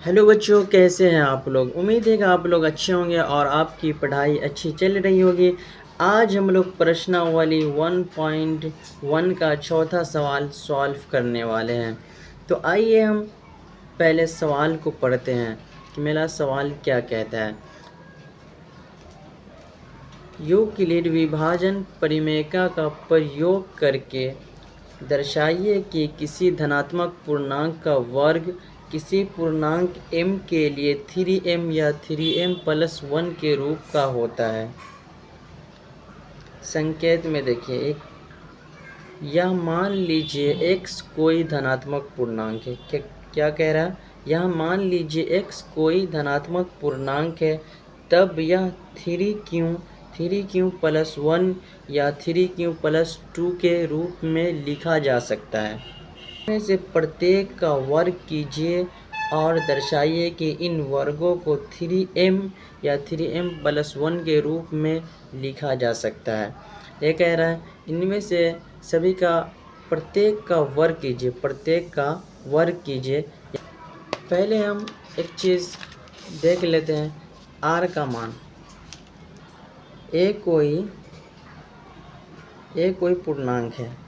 Hello बच्चों, कैसे हैं आप लोग। उम्मीद है कि आप लोग अच्छे होंगे और आपकी पढ़ाई अच्छी चल रही होगी। आज हम लोग प्रश्नावली 1.1 का चौथा सवाल सॉल्व करने वाले हैं। तो आइए हम पहले सवाल को पढ़ते हैं कि मेरा सवाल क्या कहता है। यूक्लिड विभाजन परिमेयका का प्रयोग करके दर्शाइए कि किसी धनात्मक पूर्णांक का वर्ग किसी पूर्णांक m के लिए 3m या 3m+1 के रूप का होता है। संकेत में देखिए, एक यह मान लीजिए x कोई धनात्मक पूर्णांक है। क्या कह रहा है, यह मान लीजिए x कोई धनात्मक पूर्णांक है, तब यह 3q+1 या 3q+2 के रूप में लिखा जा सकता है। इनमें से प्रत्येक का वर्ग कीजिए और दर्शाइए कि इन वर्गों को 3m या 3m+1 के रूप में लिखा जा सकता है। ये कह रहा है इनमें से सभी का प्रत्येक का वर्ग कीजिए, प्रत्येक का वर्ग कीजिए। पहले हम एक चीज़ देख लेते हैं, r का मान। a कोई पूर्णांक है,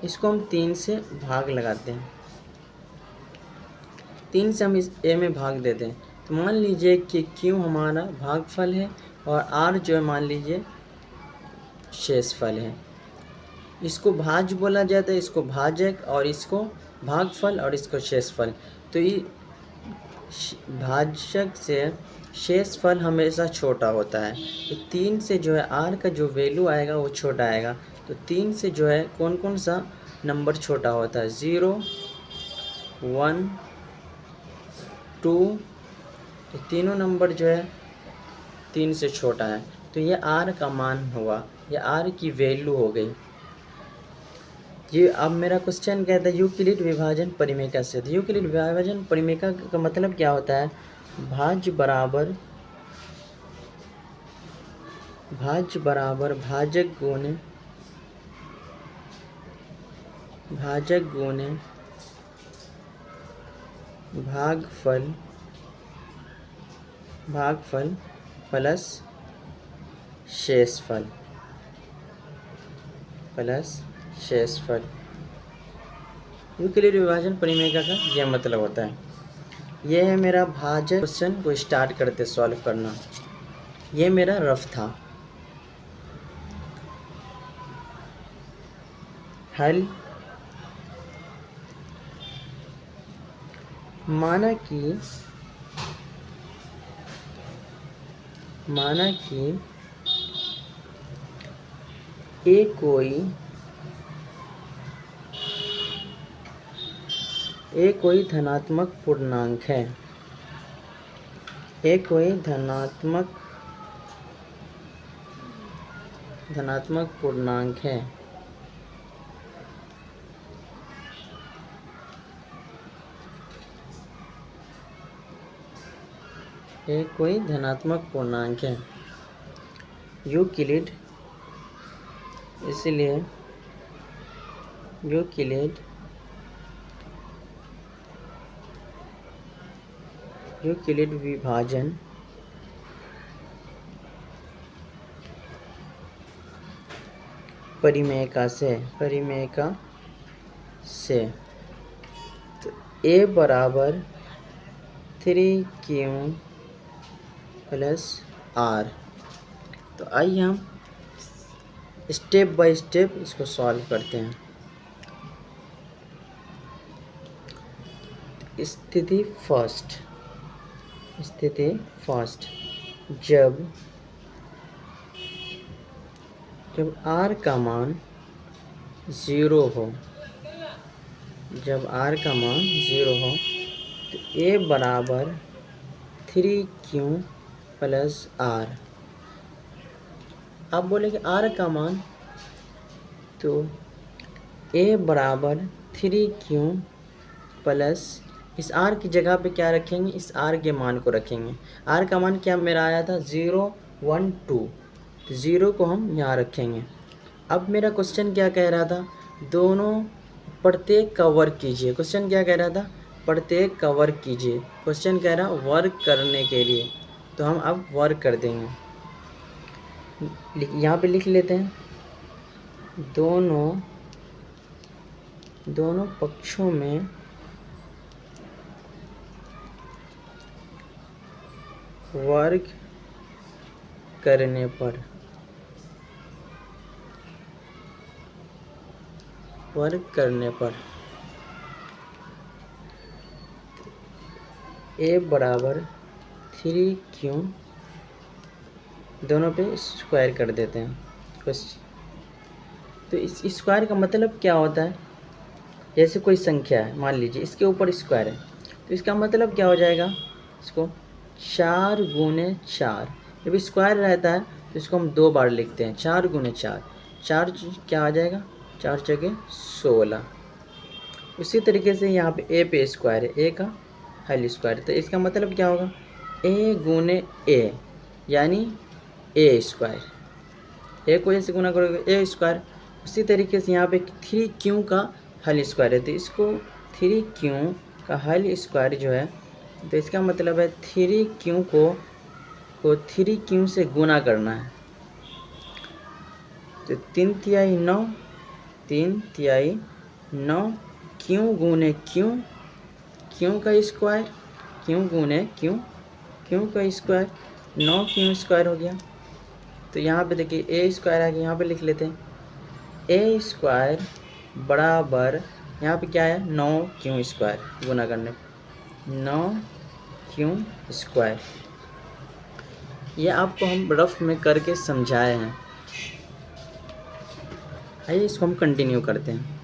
इसको हम 3 से भाग लगाते हैं। 3 से हम इस a में भाग देते हैं, तो मान लीजिए कि q हमारा भागफल है और r जो है मान लीजिए शेषफल है। इसको भाज्य बोला जाता है, इसको भाजक और इसको भागफल और इसको शेषफल। तो ये भाजक से शेषफल हमेशा छोटा होता है, तो 3 से जो है r का जो वैल्यू आएगा वो छोटा आएगा। तो 3 से जो है कौन कौन सा नंबर छोटा होता है, 0, 1, 2, तो तीनों नंबर जो है 3 से छोटा है। तो ये r का मान हुआ, ये r की वैल्यू हो गई। ये अब मेरा क्वेश्चन कहता है यूक्लिड विभाजन परिमेयका से। तो यूक्लिड विभाजन परिमेयका का मतलब क्या होता है, भाज्य बराबर भाजक गुने भागफल प्लस शेषफल यूक्लिड विभाजन परिमेयका का यह मतलब होता है। यह है मेरा भाजक। क्वेश्चन को स्टार्ट करते सॉल्व करना। यह मेरा रफ था। हल माना कि ए कोई धनात्मक पूर्णांक है। ए कोई धनात्मक पूर्णांक है। ए कोई धनात्मक पूर्णांक है। यूक्लिड, इसलिए यूक्लिड विभाजन परिमेयका से तो a बराबर 3q+r। तो आइए हम स्टेप बाय स्टेप इसको सॉल्व करते हैं। स्थिति फर्स्ट, जब r का मान 0 हो, तो a बराबर 3q+r। आप बोलेंगे r का मान, तो a बराबर 3q प्लस इस r की जगह पे क्या रखेंगे, इस r के मान को रखेंगे। r का मान क्या मेरा आया था, 0, 1, 2, तो 0 को हम यहाँ रखेंगे। अब मेरा क्वेश्चन क्या कह रहा था, दोनों प्रत्येक का वर्ग कीजिए। क्वेश्चन क्या कह रहा था, प्रत्येक का वर्ग कीजिए। क्वेश्चन कह रहा है वर्क करने के लिए, तो हम अब वर्क कर देंगे। यहाँ पे लिख लेते हैं दोनों पक्षों में वर्ग करने पर a बराबर 3q, दोनों पे स्क्वायर कर देते हैं। तो इस स्क्वायर का मतलब क्या होता है? जैसे कोई संख्या है, मान लीजिए इसके ऊपर स्क्वायर है, तो इसका मतलब क्या हो जाएगा? इसको 4 गुने 4, जब स्क्वायर रहता है तो इसको हम 2 बार लिखते हैं। 4 गुने 4, 4 क्या आ जाएगा? 4 चौके 16। उसी तरीके से यहाँ पे ए पे स्क्वायर है, ए का होल स्क्वायर, तो इसका मतलब क्या होगा? ए गुने ए यानी ए स्क्वायर। ए को ऐसे गुना करोगे ए स्क्वायर। उसी तरीके से यहाँ पे 3q का होल स्क्वायर है, तो इसको 3q का होल स्क्वायर जो है, तो इसका मतलब है 3q को 3q से गुना करना है। तो 3 तिहाई 9, 3 तिहाई 9, q गुने q, q का स्क्वायर, q गुने q, q का स्क्वायर, 9q स्क्वायर हो गया। तो यहाँ पे देखिए ए स्क्वायर आ गया, यहाँ पे लिख लेते हैं ए स्क्वायर बराबर, यहाँ पे क्या है? 9q स्क्वायर गुना करने 9q स्क्वायर। ये आपको हम रफ में करके समझाए हैं। आइए इसको हम कंटिन्यू करते हैं।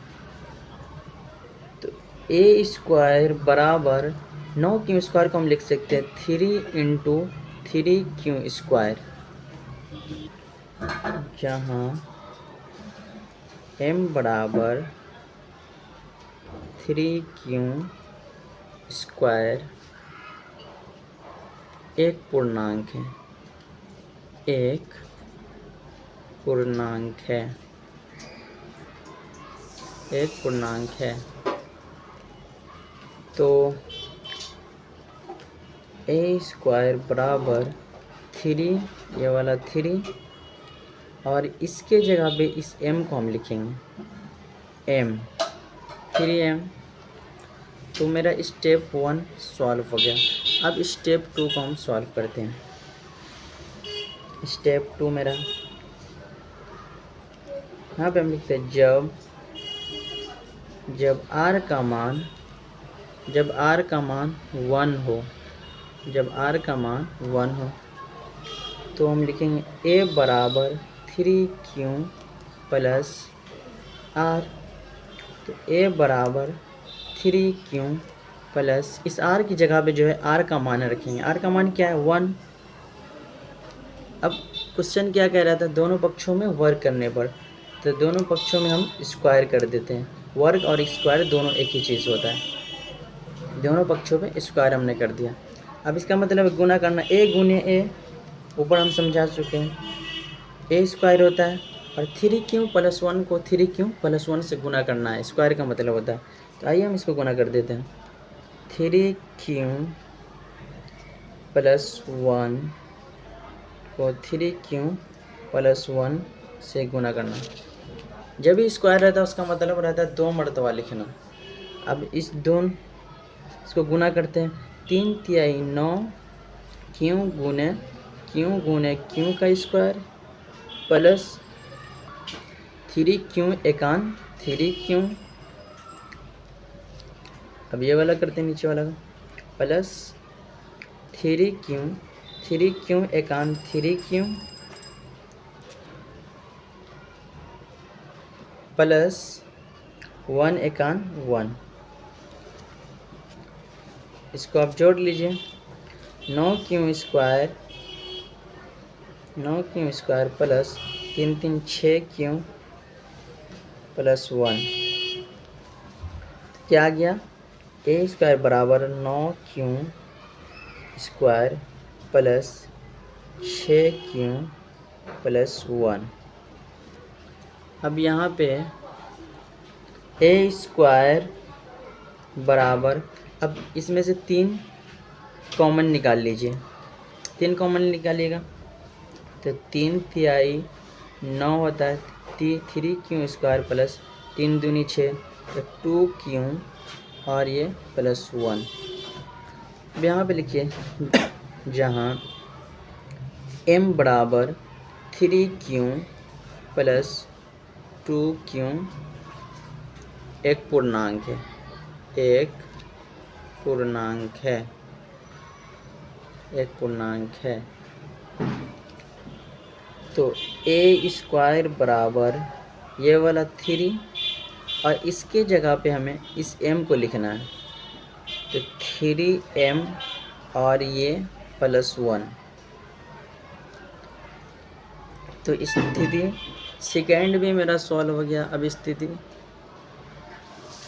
तो ए स्क्वायर बराबर 9q स्क्वायर को हम लिख सकते हैं 3 × 3q स्क्वायर, जहाँ m बराबर 3q स्क्वायर एक पूर्णांक है, तो ए स्क्वायर बराबर 3, ये वाला 3, और इसके जगह पे इस m को हम लिखेंगे m, 3m। तो मेरा स्टेप 1 सॉल्व हो गया। अब स्टेप 2 को हम सॉल्व करते हैं। स्टेप 2 मेरा, यहाँ पे हम लिखते हैं जब r का मान 1 हो, तो हम लिखेंगे a बराबर 3q प्लस r। तो a बराबर 3q प्लस, इस r की जगह पे जो है r का मान रखेंगे। r का मान क्या है? 1। अब क्वेश्चन क्या कह रहा था? दोनों पक्षों में वर्ग करने पर, तो दोनों पक्षों में हम स्क्वायर कर देते हैं। वर्ग और स्क्वायर दोनों एक ही चीज़ होता है। दोनों पक्षों में स्क्वायर हमने कर दिया। अब इसका मतलब गुना करना, a गुने a, ऊपर हम समझा चुके हैं a स्क्वायर होता है, और 3q प्लस 1 को 3q प्लस 1 से गुना करना है, स्क्वायर का मतलब होता है। तो आइए हम इसको गुना कर देते हैं। 3q प्लस 1 को 3q प्लस 1 से गुना करना। जब भी स्क्वायर रहता है उसका मतलब रहता है 2 मरतबा लिखना। अब इसको गुना करते हैं। 3 तिहाई 9 q गुने q का स्क्वायर प्लस 3q एकान 3q। अब ये वाला करते हैं, नीचे वाला का, प्लस 3q एकान 3q प्लस 1 एकान 1। इसको आप जोड़ लीजिए। 9q square plus 3 3 6q plus 1, क्या आ गया? a स्क्वायर बराबर 9q square plus 6q plus 1। अब यहाँ पे a स्क्वायर बराबर अब इसमें से 3 कॉमन निकाल लीजिए, 3 कॉमन निकालिएगा तो 3 तिहाई 9 होता है, 3 क्यू² प्लस 3 दूनी 6 तो 2 क्यू और ये +1। अब यहाँ पे लिखिए जहाँ m बराबर 3 क्यू प्लस 2 क्यू एक पूर्णांक है, एक पूर्णांक है, एक पूर्णांक है, तो a² बराबर ये वाला 3 और इसके जगह पे हमें इस m को लिखना है, तो 3m और ये +1। तो स्थिति सेकेंड भी मेरा सॉल्व हो गया। अब स्थिति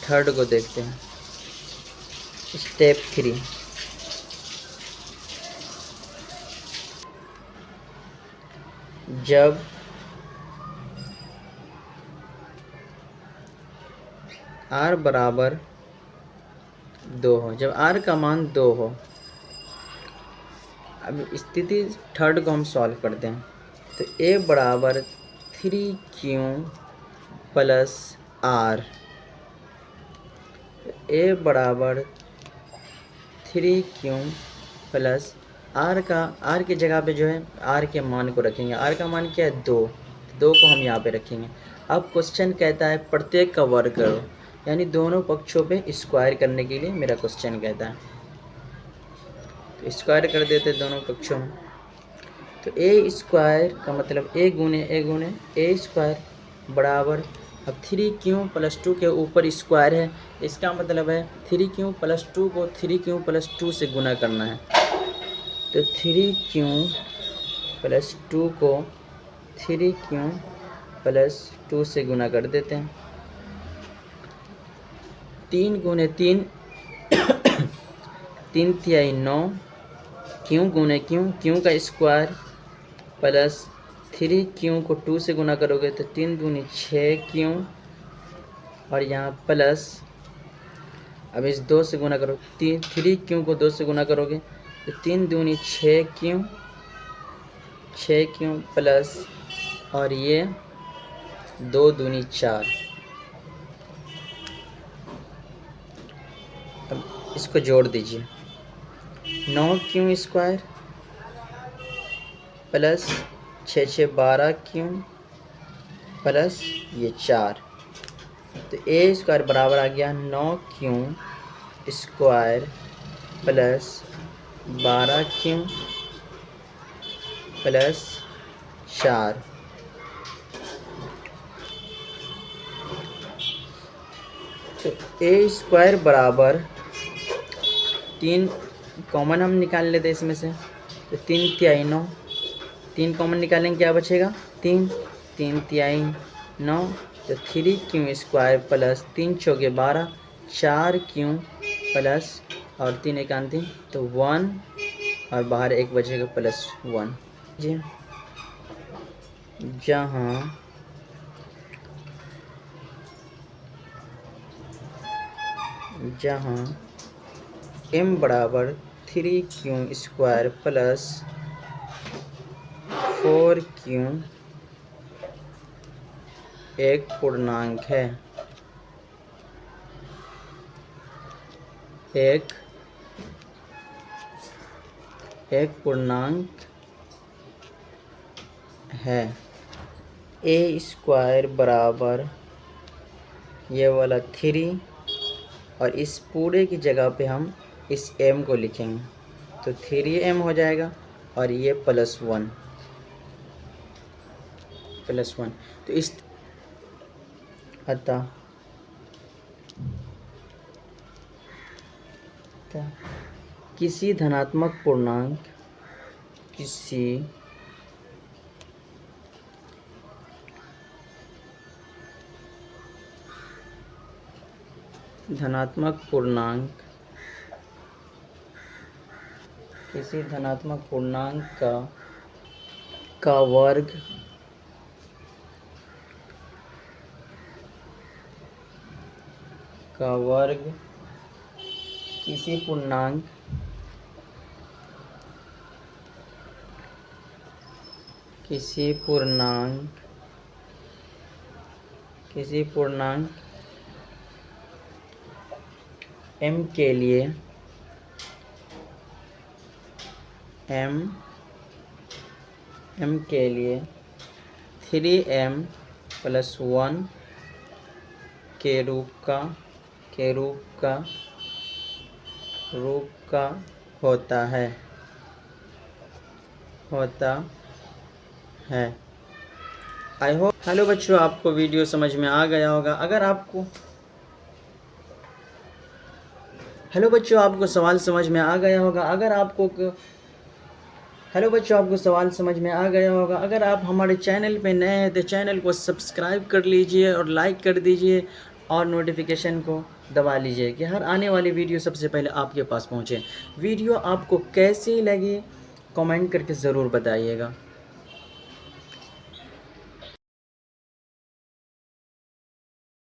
थर्ड को देखते हैं। स्टेप 3, जब r बराबर 2 हो, जब r का मान 2 हो। अब स्थिति थर्ड को हम सॉल्व करते हैं, तो a बराबर 3q प्लस r, a बराबर 3q प्लस r की जगह पे जो है r के मान को रखेंगे। r का मान क्या है 2, 2 को हम यहाँ पे रखेंगे। अब क्वेश्चन कहता है प्रत्येक का वर्ग करो, यानी दोनों पक्षों पे स्क्वायर करने के लिए मेरा क्वेश्चन कहता है, तो स्क्वायर कर देते दोनों पक्षों में। तो a² का मतलब a गुने a² बराबर, अब 3q प्लस 2 के ऊपर स्क्वायर है, इसका मतलब है 3q प्लस 2 को 3q प्लस 2 से गुना करना है। तो 3q प्लस 2 को 3q प्लस 2 से गुना कर देते हैं। 3 गुने 3 3 तिहाई 9, क्यों गुने क्यों का स्क्वायर प्लस 3q को 2 से गुना करोगे तो 3 दूनी 6q और यहाँ प्लस, अब इस 2 से गुना करो, 3q को 2 से गुना करोगे तो 3 दूनी 6q प्लस और ये 2 दूनी 4। अब इसको जोड़ दीजिए, 9q² प्लस 6 12q प्लस ये 4, तो a² बराबर आ गया 9q² प्लस 12q प्लस 4। तो a² बराबर 3 कॉमन हम निकाल लेते हैं इसमें से, तो 3 तिहाई 9, 3 कॉमन निकालेंगे क्या बचेगा 3 तिहाई 9, तो 3q² प्लस 3 चौके 12, 4q प्लस और 3 एकांत 3 तो 1 और बाहर 1 बचेगा +1 जी। जहाँ m बराबर 3q² प्लस 4q एक पूर्णांक है, एक पूर्णांक है, a² बराबर ये वाला 3 और इस पूरे की जगह पे हम इस m को लिखेंगे, तो 3m हो जाएगा और ये +1 तो इस अतः किसी धनात्मक पूर्णांक किसी धनात्मक पूर्णांक का वर्ग किसी पूर्णांक किसी पूर्णांक m के लिए m के लिए 3m + 1 के रूप का होता है। आई होप हेलो बच्चों, आपको वीडियो समझ में आ गया होगा। अगर आपको हेलो बच्चों, आपको सवाल समझ में आ गया होगा। अगर आप हमारे चैनल पे नए हैं तो चैनल को सब्सक्राइब कर लीजिए और लाइक कर दीजिए और नोटिफिकेशन को दबा लीजिए कि हर आने वाली वीडियो सबसे पहले आपके पास पहुंचे। वीडियो आपको कैसी लगी कमेंट करके ज़रूर बताइएगा।